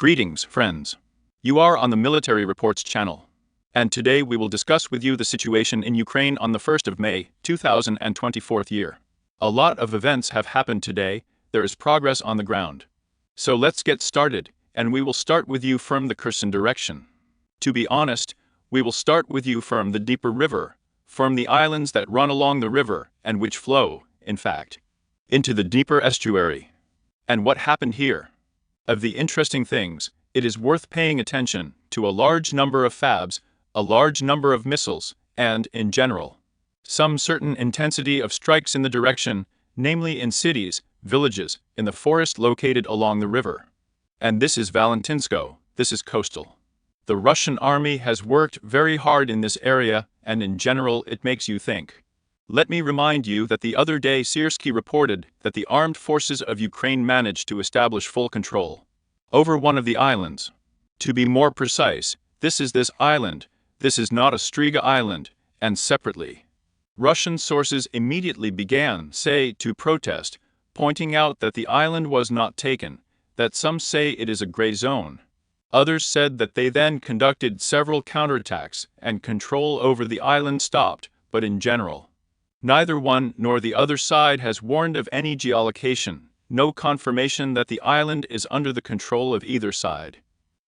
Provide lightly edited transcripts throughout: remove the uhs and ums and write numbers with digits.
Greetings, friends. You are on the Military Reports channel. And today we will discuss with you the situation in Ukraine on the 1st of May, 2024 year. A lot of events have happened today, there is progress on the ground. So let's get started, and we will start with you from the Kherson direction. To be honest, we will start with you from the Dnieper River, from the islands that run along the river and which flow, in fact, into the Dnieper estuary. And what happened here? Of the interesting things, it is worth paying attention to a large number of FABs, a large number of missiles, and, in general, some certain intensity of strikes in the direction, namely in cities, villages, in the forest located along the river. And this is Valentinsko, this is coastal. The Russian army has worked very hard in this area, and in general it makes you think. Let me remind you that the other day Siersky reported that the armed forces of Ukraine managed to establish full control over one of the islands. To be more precise, this is this island, this is not a Striga island, and separately. Russian sources immediately began, to protest, pointing out that the island was not taken, that some say it is a gray zone. Others said that they then conducted several counterattacks and control over the island stopped, but in general, neither one nor the other side has warned of any geolocation, no confirmation that the island is under the control of either side.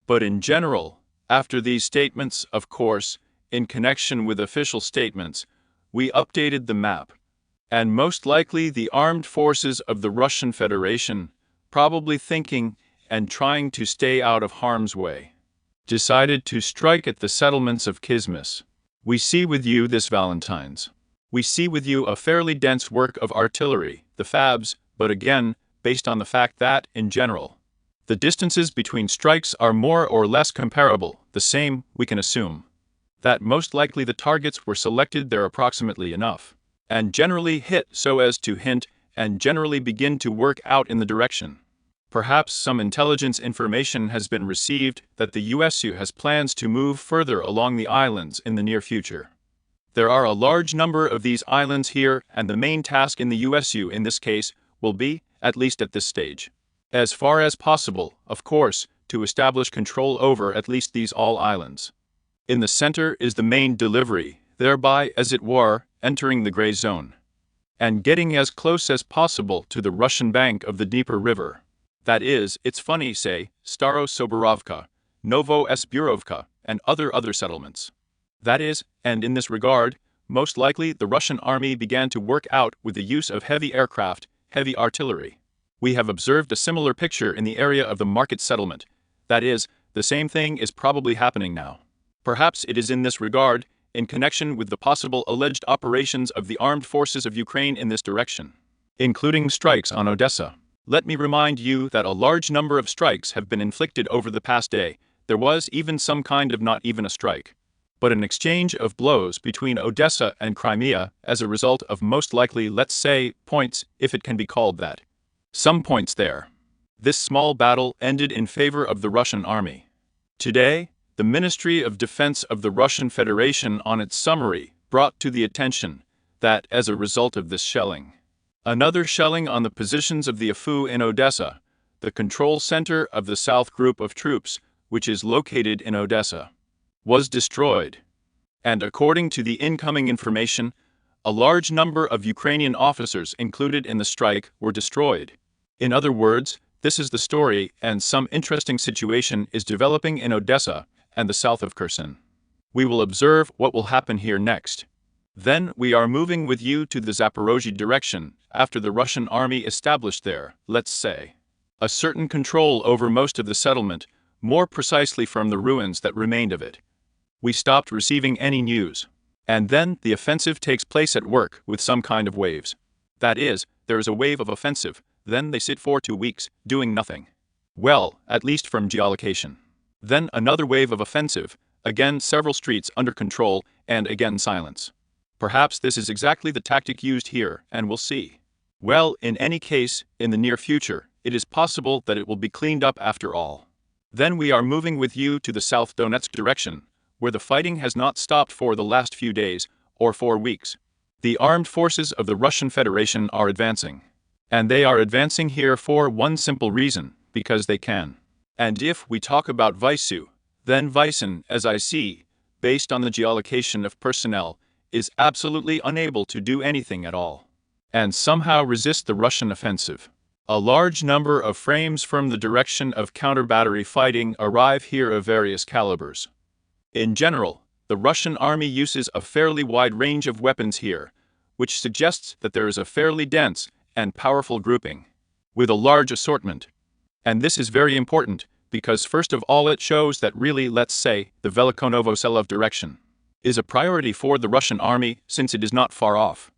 But in general, after these statements, of course, in connection with official statements, we updated the map. And most likely the armed forces of the Russian Federation, probably thinking and trying to stay out of harm's way, decided to strike at the settlements of Kismis. We see with you this Valentine's. We see with you a fairly dense work of artillery, the FABs, but again, based on the fact that, in general, the distances between strikes are more or less comparable, the same, we can assume. That most likely the targets were selected there approximately enough, and generally hit so as to hint and generally begin to work out in the direction. Perhaps some intelligence information has been received that the USU has plans to move further along the islands in the near future. There are a large number of these islands here, and the main task in the USU in this case will be, at least at this stage, as far as possible, of course, to establish control over at least these all islands. In the center is the main delivery, thereby, as it were, entering the gray zone, and getting as close as possible to the Russian bank of the Dnieper River. That is, it's funny, Staro Soborovka, Novo Esburovka, and other settlements. That is, and in this regard, most likely the Russian army began to work out with the use of heavy aircraft, heavy artillery. We have observed a similar picture in the area of the market settlement. That is, the same thing is probably happening now. Perhaps it is in this regard, in connection with the possible alleged operations of the armed forces of Ukraine in this direction, including strikes on Odessa. Let me remind you that a large number of strikes have been inflicted over the past day. There was even some kind of not even a strike, but an exchange of blows between Odessa and Crimea as a result of most likely, let's say, points, if it can be called that. Some points there. This small battle ended in favor of the Russian army. Today, the Ministry of Defense of the Russian Federation on its summary brought to the attention that, as a result of this shelling, another shelling on the positions of the AFU in Odessa, the control center of the South Group of troops, which is located in Odessa, was destroyed. And according to the incoming information, a large number of Ukrainian officers included in the strike were destroyed. In other words, this is the story, and some interesting situation is developing in Odessa and the south of Kherson. We will observe what will happen here next. Then we are moving with you to the Zaporozhye direction, after the Russian army established there, let's say, a certain control over most of the settlement, more precisely from the ruins that remained of it. We stopped receiving any news. And then the offensive takes place at work with some kind of waves. That is, there is a wave of offensive, then they sit for 2 weeks, doing nothing. Well, at least from geolocation. Then another wave of offensive, again several streets under control, and again silence. Perhaps this is exactly the tactic used here, and we'll see. Well, in any case, in the near future, it is possible that it will be cleaned up after all. Then we are moving with you to the South Donetsk direction, where the fighting has not stopped for the last few days, or 4 weeks. The armed forces of the Russian Federation are advancing. And they are advancing here for one simple reason, because they can. And if we talk about Vysu, then Vysen, as I see, based on the geolocation of personnel, is absolutely unable to do anything at all, and somehow resist the Russian offensive. A large number of frames from the direction of counter-battery fighting arrive here of various calibers. In general, the Russian army uses a fairly wide range of weapons here, which suggests that there is a fairly dense and powerful grouping, with a large assortment. And this is very important, because first of all it shows that really, let's say, the Velikonovoselov direction is a priority for the Russian army since it is not far off.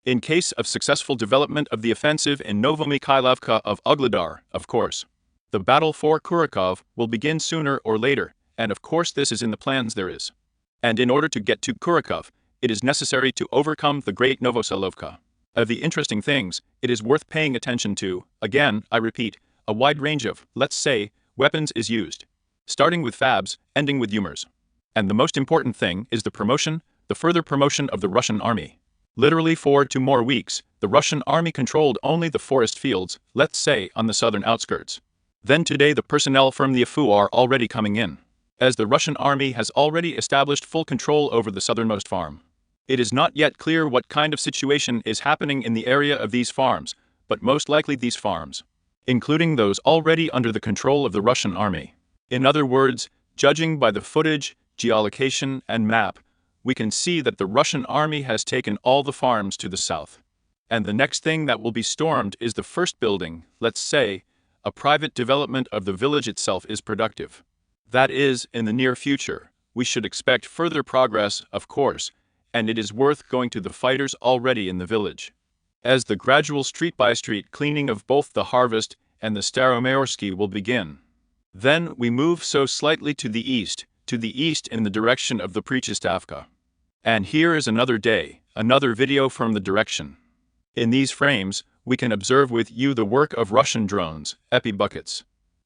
In case of successful development of the offensive in Novomikhailovka of Ugledar, of course, the battle for Kurakov will begin sooner or later, and of course this is in the plans there is. And in order to get to Kurakov, it is necessary to overcome the Great Novoselovka. Of the interesting things, it is worth paying attention to, again, I repeat, a wide range of, let's say, weapons is used, starting with FABs, ending with UMERs. And the most important thing is the further promotion of the Russian army. Literally for 2 more weeks, the Russian army controlled only the forest fields, let's say, on the southern outskirts. Then today the personnel from the AFU are already coming in, as the Russian army has already established full control over the southernmost farm. It is not yet clear what kind of situation is happening in the area of these farms, but most likely these farms, including those already under the control of the Russian army. In other words, judging by the footage, geolocation, and map, we can see that the Russian army has taken all the farms to the south. And the next thing that will be stormed is the first building, let's say, a private development of the village itself is productive. That is, in the near future, we should expect further progress, of course, and it is worth going to the fighters already in the village, as the gradual street-by-street cleaning of both the Harvest and the Staromayorsky will begin. Then we move so slightly to the east in the direction of the Prechistavka. And here is another video from the direction. In these frames, we can observe with you the work of Russian drones, Epi buckets,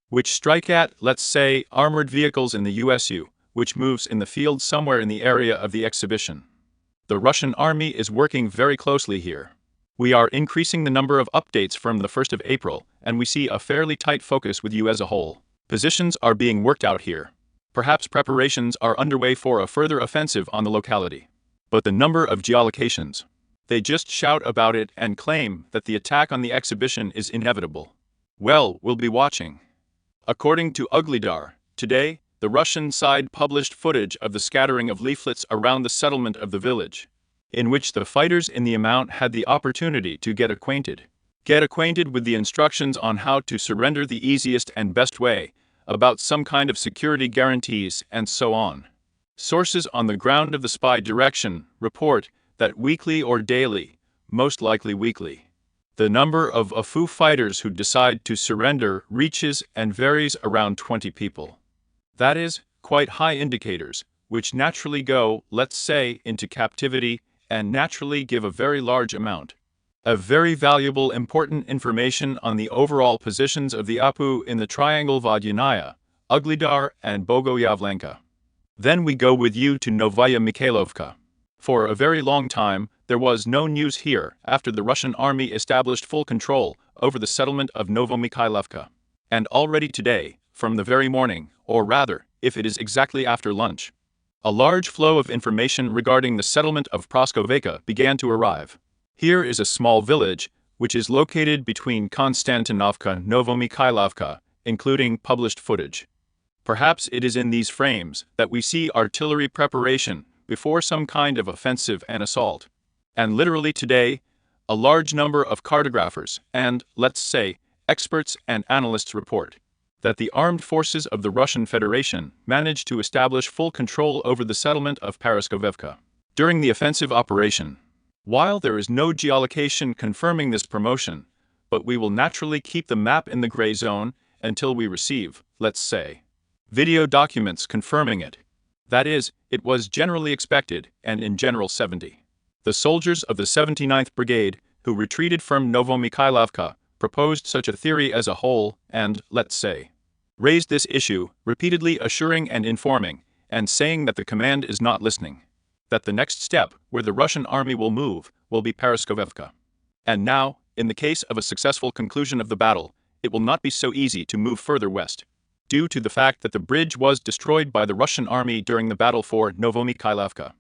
which strike at, let's say, armored vehicles in the USU, which moves in the field somewhere in the area of the exhibition. The Russian army is working very closely here. We are increasing the number of updates from the 1st of April, and we see a fairly tight focus with you as a whole. Positions are being worked out here. Perhaps preparations are underway for a further offensive on the locality. But the number of geolocations, they just shout about it and claim that the attack on the exhibition is inevitable. Well, we'll be watching. According to Ugledar, today, the Russian side published footage of the scattering of leaflets around the settlement of the village, in which the fighters in the amount had the opportunity to get acquainted with the instructions on how to surrender the easiest and best way, about some kind of security guarantees, and so on. Sources on the ground of the spy direction report that weekly or daily, most likely weekly, the number of AFU fighters who decide to surrender reaches and varies around 20 people. That is, quite high indicators, which naturally go, let's say, into captivity and naturally give a very large amount of very valuable important information on the overall positions of the APU in the triangle Vodyanaya, Ugledar, and Bogoyavlenka. Then we go with you to Novaya Mikhailovka. For a very long time, there was no news here after the Russian army established full control over the settlement of Novomikhailovka. And already today, from the very morning, or rather, if it is exactly after lunch, a large flow of information regarding the settlement of Proskoveka began to arrive. Here is a small village, which is located between Konstantinovka and Novomikhailovka, including published footage. Perhaps it is in these frames that we see artillery preparation before some kind of offensive and assault. And literally today, a large number of cartographers and, let's say, experts and analysts report that the armed forces of the Russian Federation managed to establish full control over the settlement of Paraskovevka during the offensive operation. While there is no geolocation confirming this promotion, but we will naturally keep the map in the gray zone until we receive, let's say, video documents confirming it. That is, it was generally expected, and in general 70. The soldiers of the 79th Brigade, who retreated from Novomikhailovka, proposed such a theory as a whole and, let's say, raised this issue, repeatedly assuring and informing, and saying that the command is not listening, that the next step where the Russian army will move will be Paraskovevka. And now, in the case of a successful conclusion of the battle, it will not be so easy to move further west. due to the fact that the bridge was destroyed by the Russian army during the battle for Novomykhailovka.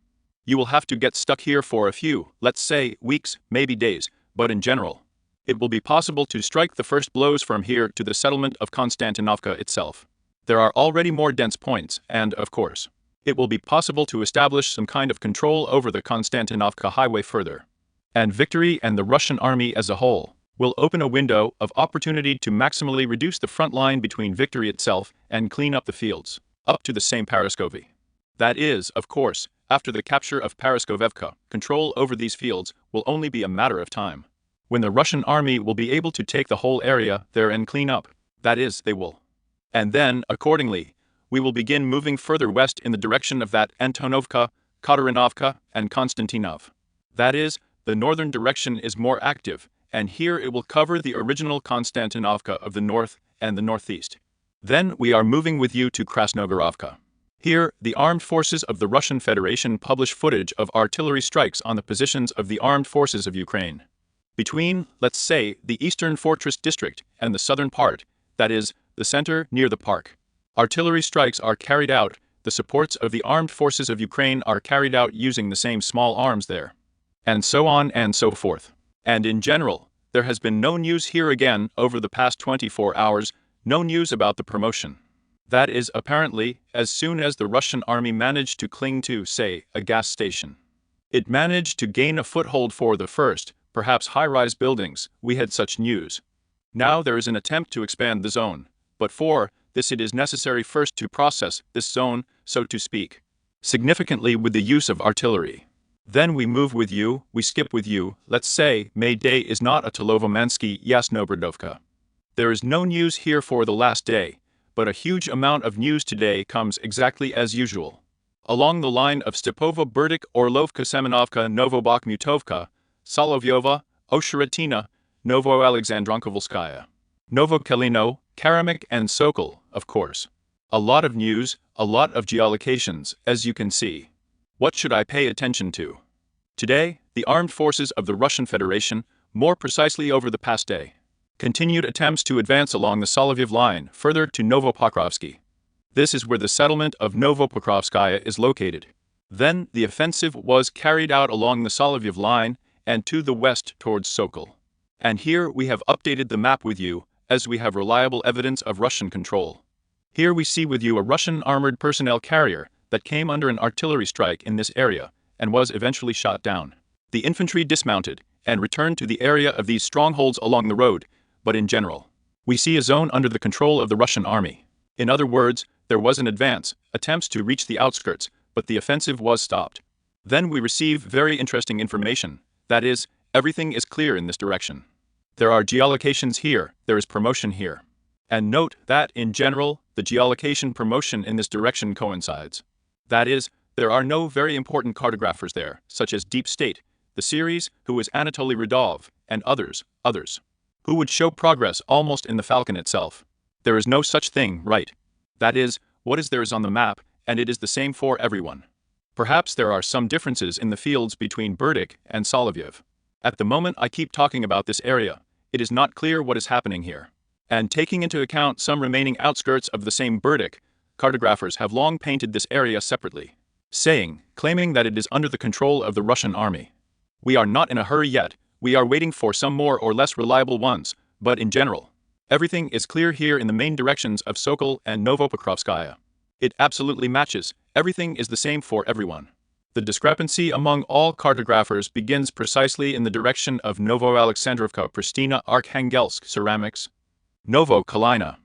You will have to get stuck here for a few, let's say, weeks, maybe days, but in general, it will be possible to strike the first blows from here to the settlement of Konstantinovka itself. There are already more dense points, and, of course, it will be possible to establish some kind of control over the Konstantinovka highway further. And victory and the Russian army as a whole will open a window of opportunity to maximally reduce the front line between victory itself and clean up the fields, up to the same Paraskovy. That is, of course, after the capture of Paraskovevka, control over these fields will only be a matter of time, when the Russian army will be able to take the whole area there and clean up. That is, they will. And then, accordingly, we will begin moving further west in the direction of that Antonovka, Katarinovka, and Konstantinov. That is, the northern direction is more active, and here it will cover the original Konstantinovka of the north and the northeast. Then we are moving with you to Krasnogorovka. Here, the armed forces of the Russian Federation publish footage of artillery strikes on the positions of the armed forces of Ukraine. Between, let's say, the eastern fortress district and the southern part, that is, the center near the park, artillery strikes are carried out. The supports of the armed forces of Ukraine are carried out using the same small arms there. And so on and so forth. And in general, there has been no news here again over the past 24 hours, no news about the promotion. That is, apparently, as soon as the Russian army managed to cling to, say, a gas station, it managed to gain a foothold for the first, perhaps high-rise buildings, we had such news. Now there is an attempt to expand the zone, but for this it is necessary first to process this zone, so to speak, significantly with the use of artillery. Then we move with you, we skip with you, let's say, May Day is not a Tolovomansky Yasnobrodovka. There is no news here for the last day, but a huge amount of news today comes exactly as usual. Along the line of Stepova Burdik, Orlovka Semenovka, Novobakhmutovka, Solovyova, Oshiratina, Novoalexandronkovolskaya, Novokelino, Karamak and Sokol, of course. A lot of news, a lot of geolocations, as you can see. What should I pay attention to? Today, the armed forces of the Russian Federation, more precisely over the past day, continued attempts to advance along the Solovyev line further to Novopokrovsky. This is where the settlement of Novopokrovskaya is located. Then the offensive was carried out along the Solovyev line and to the west towards Sokol. And here we have updated the map with you, as we have reliable evidence of Russian control. Here we see with you a Russian armored personnel carrier that came under an artillery strike in this area and was eventually shot down. The infantry dismounted and returned to the area of these strongholds along the road, but in general, we see a zone under the control of the Russian army. In other words, there was an advance, attempts to reach the outskirts, but the offensive was stopped. Then we receive very interesting information, that is, everything is clear in this direction. There are geolocations here, there is promotion here. And note that, in general, the geolocation promotion in this direction coincides. That is, there are no very important cartographers there, such as Deep State, the series, who is Anatoly Rudov, and others, who would show progress almost in the Falcon itself. There is no such thing, right? That is, what is there is on the map, and it is the same for everyone. Perhaps there are some differences in the fields between Burdik and Solovyev. At the moment I keep talking about this area, it is not clear what is happening here. And taking into account some remaining outskirts of the same Burdik, cartographers have long painted this area separately, claiming that it is under the control of the Russian army. We are not in a hurry yet, we are waiting for some more or less reliable ones, but in general, everything is clear here in the main directions of Sokol and Novopokrovskaya. It absolutely matches, everything is the same for everyone. The discrepancy among all cartographers begins precisely in the direction of Novoalexandrovka, Pristina, Arkhangelsk, Ceramics, Novo-Kalina.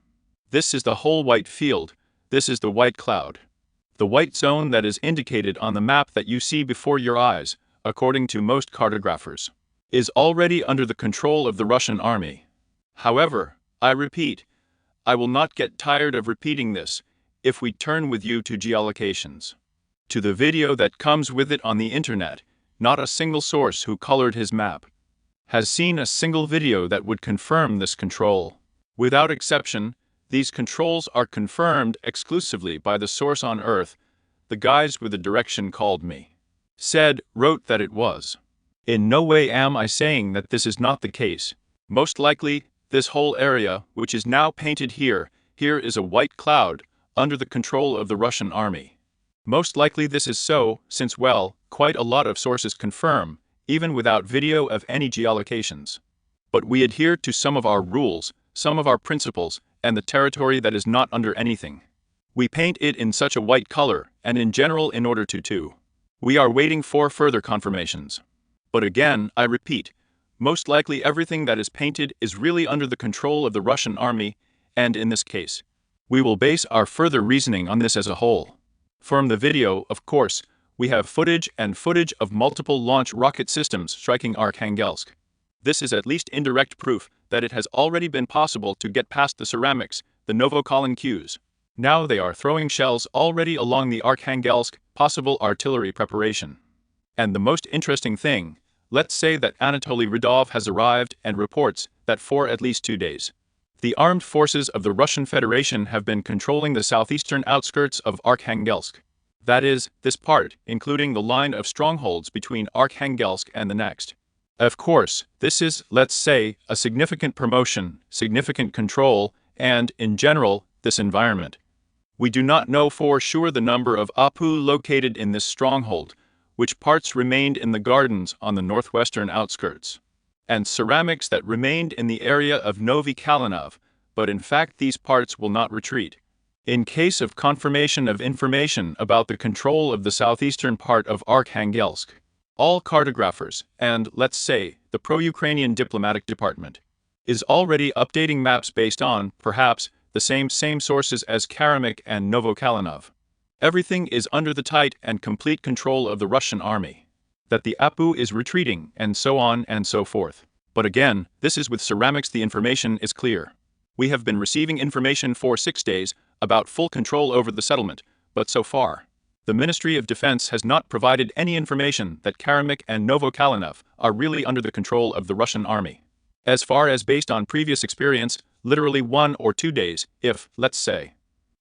This is the whole white field, this is the white cloud. The white zone that is indicated on the map that you see before your eyes, according to most cartographers, is already under the control of the Russian army. However, I repeat, I will not get tired of repeating this, if we turn with you to geolocations. To the video that comes with it on the internet, not a single source who colored his map has seen a single video that would confirm this control. Without exception, these controls are confirmed exclusively by the source on Earth. The guys with the direction called me, wrote that it was. In no way am I saying that this is not the case. Most likely, this whole area, which is now painted here, here is a white cloud under the control of the Russian army. Most likely this is so, since well, quite a lot of sources confirm, even without video of any geolocations. But we adhere to some of our rules, some of our principles, and the territory that is not under anything. We paint it in such a white color, and in general in order to. We are waiting for further confirmations. But again, I repeat, most likely everything that is painted is really under the control of the Russian army, and in this case, we will base our further reasoning on this as a whole. From the video, of course, we have footage of multiple launch rocket systems striking Arkhangelsk. This is at least indirect proof that it has already been possible to get past the ceramics, the Novokalan-Qs. Now they are throwing shells already along the Arkhangelsk, possible artillery preparation. And the most interesting thing, let's say that Anatoly Rudov has arrived and reports that for at least 2 days, the armed forces of the Russian Federation have been controlling the southeastern outskirts of Arkhangelsk. That is, this part, including the line of strongholds between Arkhangelsk and the next. Of course, this is, let's say, a significant promotion, significant control, and, in general, this environment. We do not know for sure the number of APU located in this stronghold, which parts remained in the gardens on the northwestern outskirts, and ceramics that remained in the area of Novy Kalinov, but in fact these parts will not retreat. In case of confirmation of information about the control of the southeastern part of Arkhangelsk, all cartographers and, let's say, the pro-Ukrainian diplomatic department is already updating maps based on, perhaps, the same sources as Karamik and Novokalinov. Everything is under the tight and complete control of the Russian army. That the APU is retreating, and so on and so forth. But again, this is with ceramics, the information is clear. We have been receiving information for 6 days about full control over the settlement, but so far, the Ministry of Defense has not provided any information that Karamik and Novokalinov are really under the control of the Russian army. As far as based on previous experience, literally 1 or 2 days, if, let's say,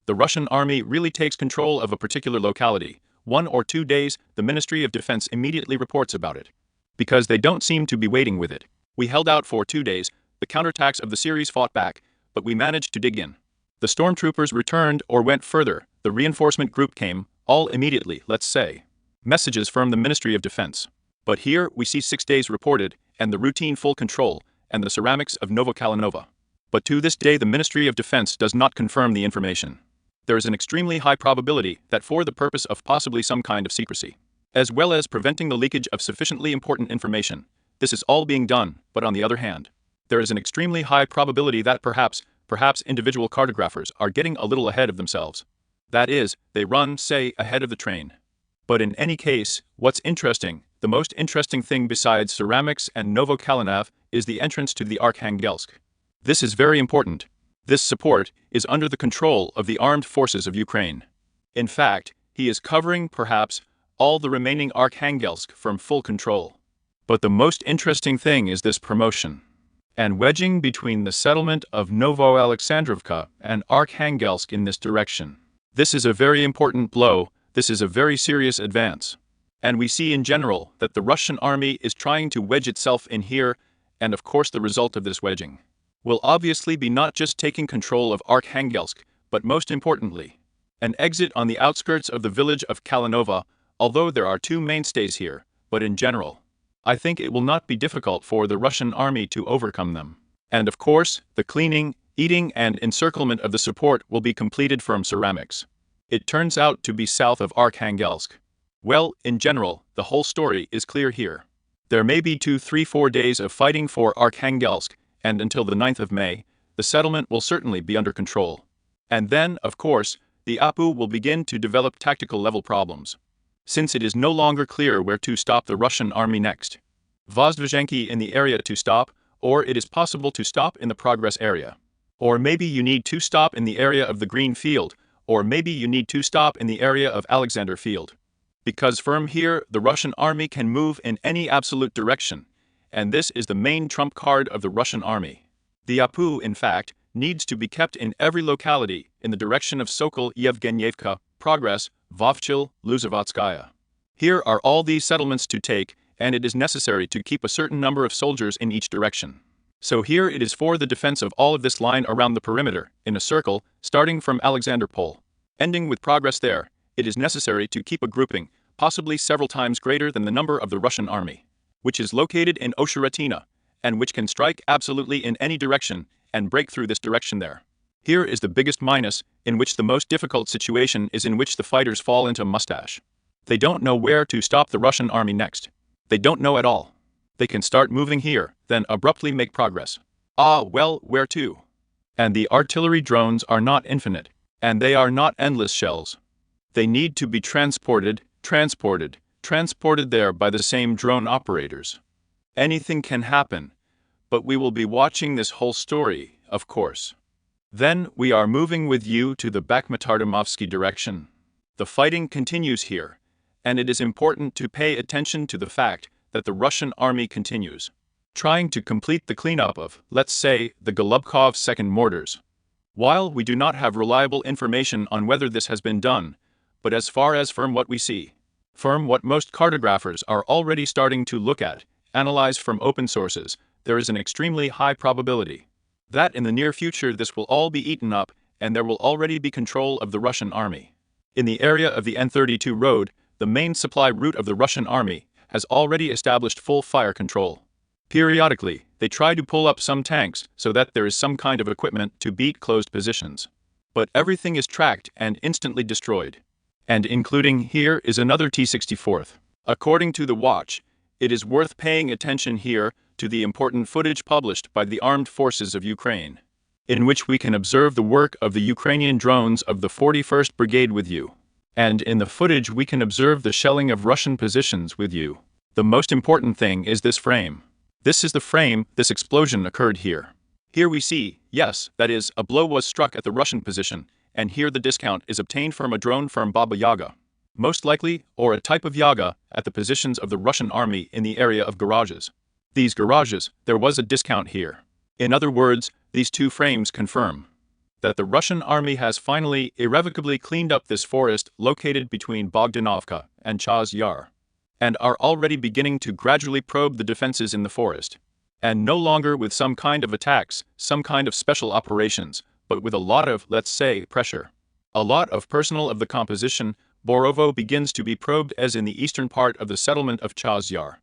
the Russian army really takes control of a particular locality, 1 or 2 days, the Ministry of Defense immediately reports about it. Because they don't seem to be waiting with it. We held out for 2 days, the counterattacks of the series fought back, but we managed to dig in. The stormtroopers returned or went further, the reinforcement group came, all immediately, let's say. Messages from the Ministry of Defense. But here we see 6 days reported, and the routine full control, and the ceramics of Novokalinova. But to this day the Ministry of Defense does not confirm the information. There is an extremely high probability that for the purpose of possibly some kind of secrecy, as well as preventing the leakage of sufficiently important information, this is all being done, but on the other hand, there is an extremely high probability that perhaps individual cartographers are getting a little ahead of themselves. That is, they run, say, ahead of the train. But in any case, what's interesting, the most interesting thing besides ceramics and Novokalinov is the entrance to the Arkhangelsk. This is very important. This support is under the control of the armed forces of Ukraine. In fact, he is covering, perhaps, all the remaining Arkhangelsk from full control. But the most interesting thing is this promotion and wedging between the settlement of Novoalexandrovka and Arkhangelsk in this direction. This is a very important blow, this is a very serious advance. And we see in general that the Russian army is trying to wedge itself in here, and of course the result of this wedging will obviously be not just taking control of Arkhangelsk, but most importantly, an exit on the outskirts of the village of Kalinova, although there are 2 mainstays here, but in general, I think it will not be difficult for the Russian army to overcome them. And of course, the cleaning, eating and encirclement of the support will be completed from ceramics. It turns out to be south of Arkhangelsk. Well, in general, the whole story is clear here. There may be 2, 3, 4 days of fighting for Arkhangelsk, and until the 9th of May, the settlement will certainly be under control. And then, of course, the APU will begin to develop tactical level problems. Since it is no longer clear where to stop the Russian army next. Vozdvizhenki in the area to stop, or it is possible to stop in the progress area. Or maybe you need to stop in the area of the green field, or maybe you need to stop in the area of Alexander Field. Because from here, the Russian army can move in any absolute direction. And this is the main trump card of the Russian army. The APU, in fact, needs to be kept in every locality in the direction of Sokol, Yevgenyevka, Progress, Vovchil, Luzovatskaya. Here are all these settlements to take, and it is necessary to keep a certain number of soldiers in each direction. So here it is for the defense of all of this line around the perimeter, in a circle, starting from Alexanderpol, ending with progress there. It is necessary to keep a grouping, possibly several times greater than the number of the Russian army, which is located in Osheratina, and which can strike absolutely in any direction, and break through this direction there. Here is the biggest minus, in which the most difficult situation is in which the fighters fall into mustache. They don't know where to stop the Russian army next. They don't know at all. They can start moving here, then abruptly make progress. Ah, well, where to? And the artillery drones are not infinite, and they are not endless shells. They need to be transported there by the same drone operators. Anything can happen, but we will be watching this whole story, of course. Then we are moving with you to the Bakhmut-Artemovsky direction. The fighting continues here, and it is important to pay attention to the fact that the Russian army continues trying to complete the cleanup of, let's say, the Golubkov second mortars. While we do not have reliable information on whether this has been done, but as far as from what we see, from what most cartographers are already starting to look at, analyze from open sources, there is an extremely high probability that in the near future this will all be eaten up and there will already be control of the Russian army. In the area of the N32 road, the main supply route of the Russian army has already established full fire control. Periodically, they try to pull up some tanks so that there is some kind of equipment to beat closed positions. But everything is tracked and instantly destroyed. And including here is another T-64th. According to the watch, it is worth paying attention here to the important footage published by the Armed Forces of Ukraine, in which we can observe the work of the Ukrainian drones of the 41st Brigade with you. And in the footage we can observe the shelling of Russian positions with you. The most important thing is this frame. This is the frame. This explosion occurred here. Here we see, yes, that is, a blow was struck at the Russian position, and here the discount is obtained from a drone from Baba Yaga. Most likely, or a type of Yaga, at the positions of the Russian army in the area of garages. These garages, there was a discount here. In other words, these two frames confirm that the Russian army has finally irrevocably cleaned up this forest located between Bogdanovka and Chaz Yar, and are already beginning to gradually probe the defenses in the forest. And no longer with some kind of attacks, some kind of special operations, but with a lot of, let's say, pressure. A lot of personnel of the composition, Borovo begins to be probed as in the eastern part of the settlement of Chaz Yar.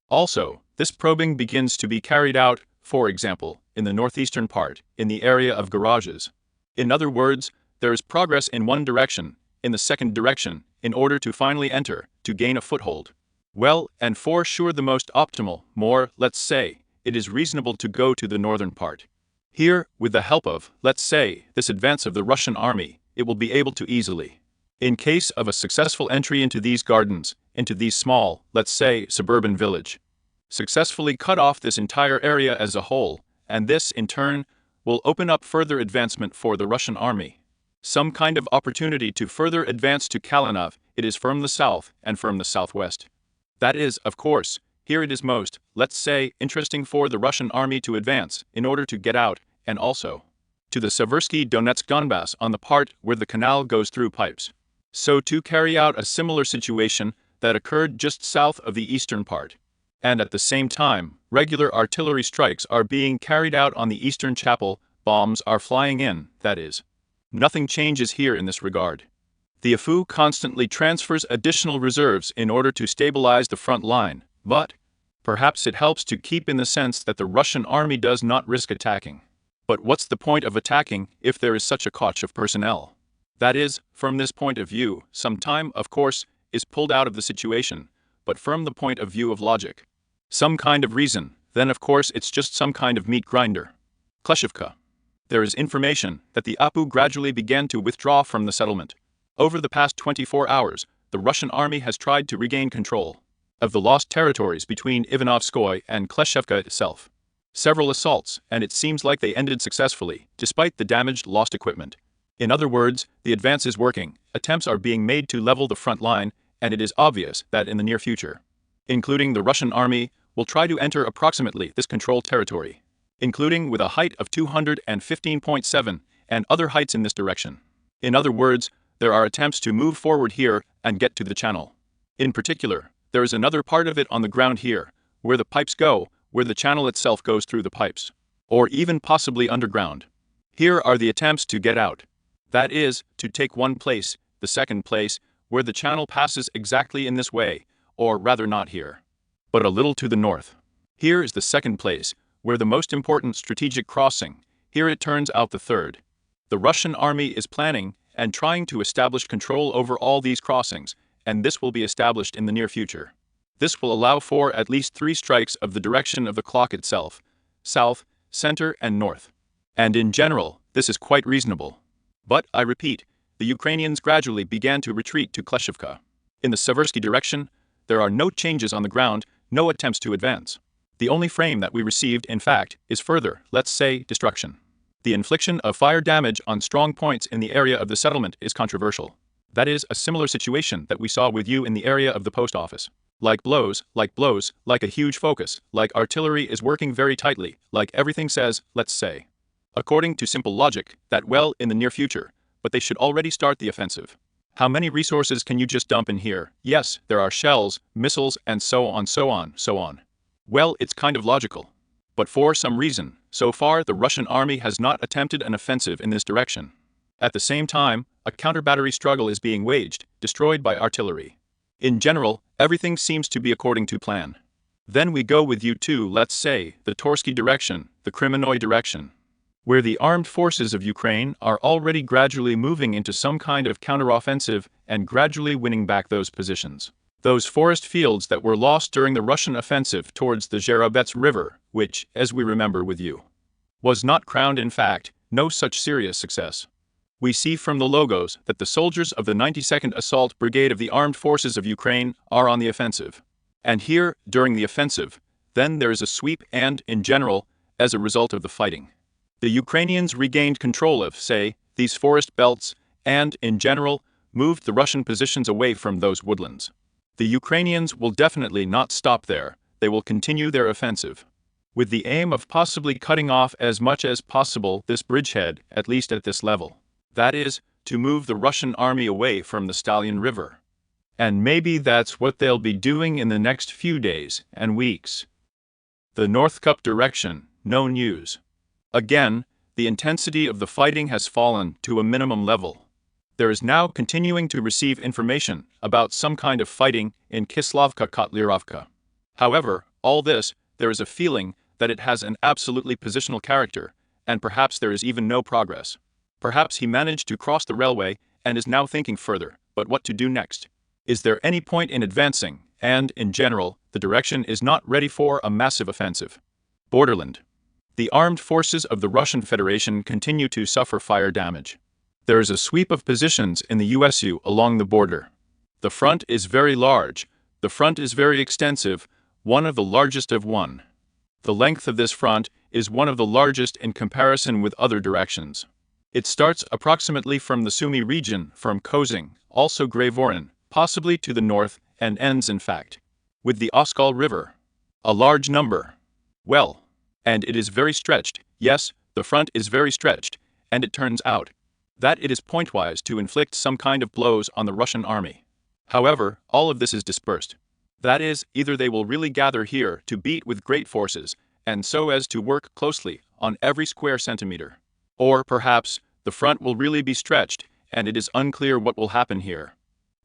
Also, this probing begins to be carried out, for example, in the northeastern part, in the area of garages. In other words, there is progress in one direction, in the second direction, in order to finally enter, to gain a foothold. Well, and for sure the most optimal, more, let's say, it is reasonable to go to the northern part. Here, with the help of, let's say, this advance of the Russian army, it will be able to easily, in case of a successful entry into these gardens, into these small, let's say, suburban village, successfully cut off this entire area as a whole, and this, in turn, will open up further advancement for the Russian army. Some kind of opportunity to further advance to Kalinov, it is from the south and from the southwest. That is, of course, here it is most, let's say, interesting for the Russian army to advance in order to get out, and also to the Seversky Donetsk Donbass on the part where the canal goes through pipes. So to carry out a similar situation that occurred just south of the eastern part. And at the same time, regular artillery strikes are being carried out on the eastern chapel, bombs are flying in, that is. Nothing changes here in this regard. The AFU constantly transfers additional reserves in order to stabilize the front line, but perhaps it helps to keep in the sense that the Russian army does not risk attacking. But what's the point of attacking if there is such a catch of personnel? That is, from this point of view, some time, of course, is pulled out of the situation, but from the point of view of logic, some kind of reason, then of course it's just some kind of meat grinder. Kleshivka. There is information that the APU gradually began to withdraw from the settlement. Over the past 24 hours, the Russian army has tried to regain control of the lost territories between Ivanovskoye and Kleshevka itself. Several assaults, and it seems like they ended successfully, despite the damaged lost equipment. In other words, the advance is working, attempts are being made to level the front line, and it is obvious that in the near future, including the Russian army, will try to enter approximately this controlled territory, including with a height of 215.7 and other heights in this direction. In other words, there are attempts to move forward here and get to the channel. In particular, there is another part of it on the ground here, where the pipes go, where the channel itself goes through the pipes. or even possibly underground. Here are the attempts to get out. That is, to take one place, the second place, where the channel passes exactly in this way, or rather not here, but a little to the north. Here is the second place, where the most important strategic crossing, here it turns out the third. The Russian army is planning and trying to establish control over all these crossings, and this will be established in the near future. This will allow for at least 3 strikes of the direction of the clock itself, south, center, and north. And in general, this is quite reasonable. But, I repeat, the Ukrainians gradually began to retreat to Kleshivka. In the Seversky direction, there are no changes on the ground, no attempts to advance. The only frame that we received, in fact, is further, let's say, destruction. The infliction of fire damage on strong points in the area of the settlement is controversial. That is a similar situation that we saw with you in the area of the post office. Like blows, like a huge focus, like artillery is working very tightly, like everything says, let's say. According to simple logic, that well in the near future, but they should already start the offensive. How many resources can you just dump in here? Yes, there are shells, missiles, and so on. Well, it's kind of logical. But for some reason, so far the Russian army has not attempted an offensive in this direction. At the same time, a counter-battery struggle is being waged, destroyed by artillery. In general, everything seems to be according to plan. Then we go with you to, let's say, the Torsky direction, the Kremennoy direction, where the armed forces of Ukraine are already gradually moving into some kind of counteroffensive and gradually winning back those positions. Those forest fields that were lost during the Russian offensive towards the Zherovets River, which, as we remember with you, was not crowned in fact, no such serious success. We see from the logos that the soldiers of the 92nd Assault Brigade of the Armed Forces of Ukraine are on the offensive. And here, during the offensive, then there is a sweep and, in general, as a result of the fighting, the Ukrainians regained control of, say, these forest belts and, in general, moved the Russian positions away from those woodlands. The Ukrainians will definitely not stop there, they will continue their offensive, with the aim of possibly cutting off as much as possible this bridgehead, at least at this level. That is, to move the Russian army away from the Stallion River. And maybe that's what they'll be doing in the next few days and weeks. The North Cup direction, no news. Again, the intensity of the fighting has fallen to a minimum level. There is now continuing to receive information about some kind of fighting in Kislovka-Kotlyrovka. However, all this, there is a feeling that it has an absolutely positional character, and perhaps there is even no progress. Perhaps he managed to cross the railway and is now thinking further, but what to do next? Is there any point in advancing? And, in general, the direction is not ready for a massive offensive. Borderland. The armed forces of the Russian Federation continue to suffer fire damage. There is a sweep of positions in the USU along the border. The front is very large, the front is very extensive, one of the largest of one. The length of this front is one of the largest in comparison with other directions. It starts approximately from the Sumy region, from Kozing, also Grayvorin, possibly to the north, and ends in fact with the Oskol River. A large number. Well, and it is very stretched, yes, the front is very stretched, and it turns out that it is pointwise to inflict some kind of blows on the Russian army. However, all of this is dispersed. That is, either they will really gather here to beat with great forces, and so as to work closely on every square centimeter. Or, perhaps, the front will really be stretched, and it is unclear what will happen here.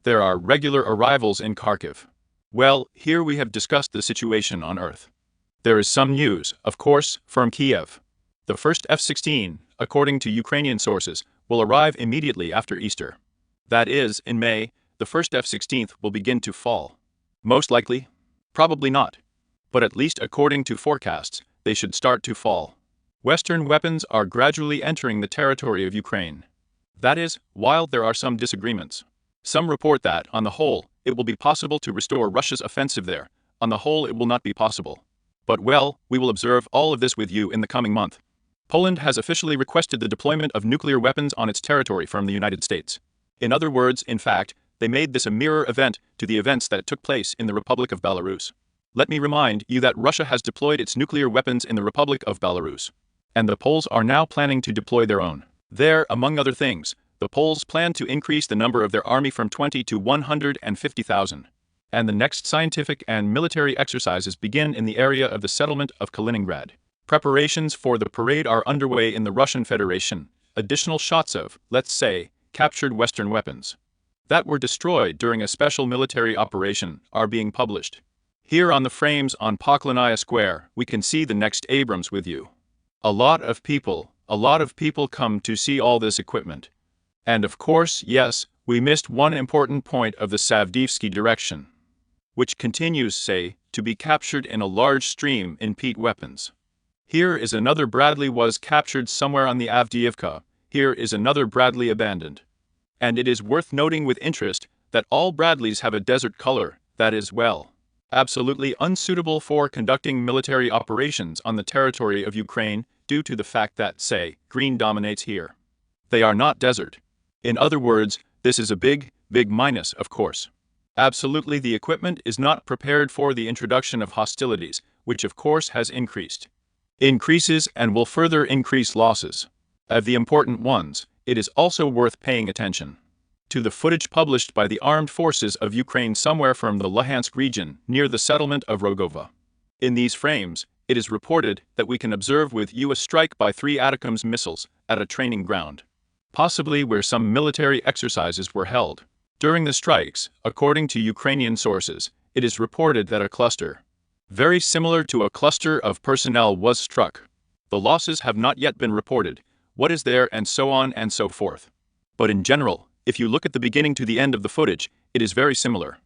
There are regular arrivals in Kharkiv. Well, here we have discussed the situation on Earth. There is some news, of course, from Kiev. The first F-16, according to Ukrainian sources, will arrive immediately after Easter. That is, in May, the first F-16 will begin to fall. Most likely? Probably not. But at least according to forecasts, they should start to fall. Western weapons are gradually entering the territory of Ukraine. That is, while there are some disagreements. Some report that, on the whole, it will be possible to restore Russia's offensive there. On the whole, it will not be possible. But well, we will observe all of this with you in the coming month. Poland has officially requested the deployment of nuclear weapons on its territory from the United States. In other words, in fact, they made this a mirror event to the events that took place in the Republic of Belarus. Let me remind you that Russia has deployed its nuclear weapons in the Republic of Belarus. And the Poles are now planning to deploy their own. There, among other things, the Poles plan to increase the number of their army from 20 to 150,000. And the next scientific and military exercises begin in the area of the settlement of Kaliningrad. Preparations for the parade are underway in the Russian Federation. Additional shots of, let's say, captured Western weapons that were destroyed during a special military operation are being published. Here on the frames on Poklanaya Square, we can see the next Abrams with you. A lot of people come to see all this equipment. And of course, yes, we missed one important point of the Savdivsky direction, which continues, say, to be captured in a large stream in Pete weapons. Here is another Bradley was captured somewhere on the Avdiivka. Here is another Bradley abandoned. And it is worth noting with interest that all Bradleys have a desert color that is, well, absolutely unsuitable for conducting military operations on the territory of Ukraine due to the fact that, say, green dominates here. They are not desert. In other words, this is a big minus, of course. Absolutely, the equipment is not prepared for the introduction of hostilities, which of course has increases and will further increase losses. Of the important ones, it is also worth paying attention to the footage published by the armed forces of Ukraine somewhere from the Luhansk region near the settlement of Rogova. In these frames, it is reported that we can observe with U.S. strike by 3 ATACMS missiles at a training ground, possibly where some military exercises were held. During the strikes, according to Ukrainian sources, it is reported that a cluster, very similar to a cluster of personnel, was struck. The losses have not yet been reported, what is there, and so on and so forth. But in general, if you look at the beginning to the end of the footage, it is very similar.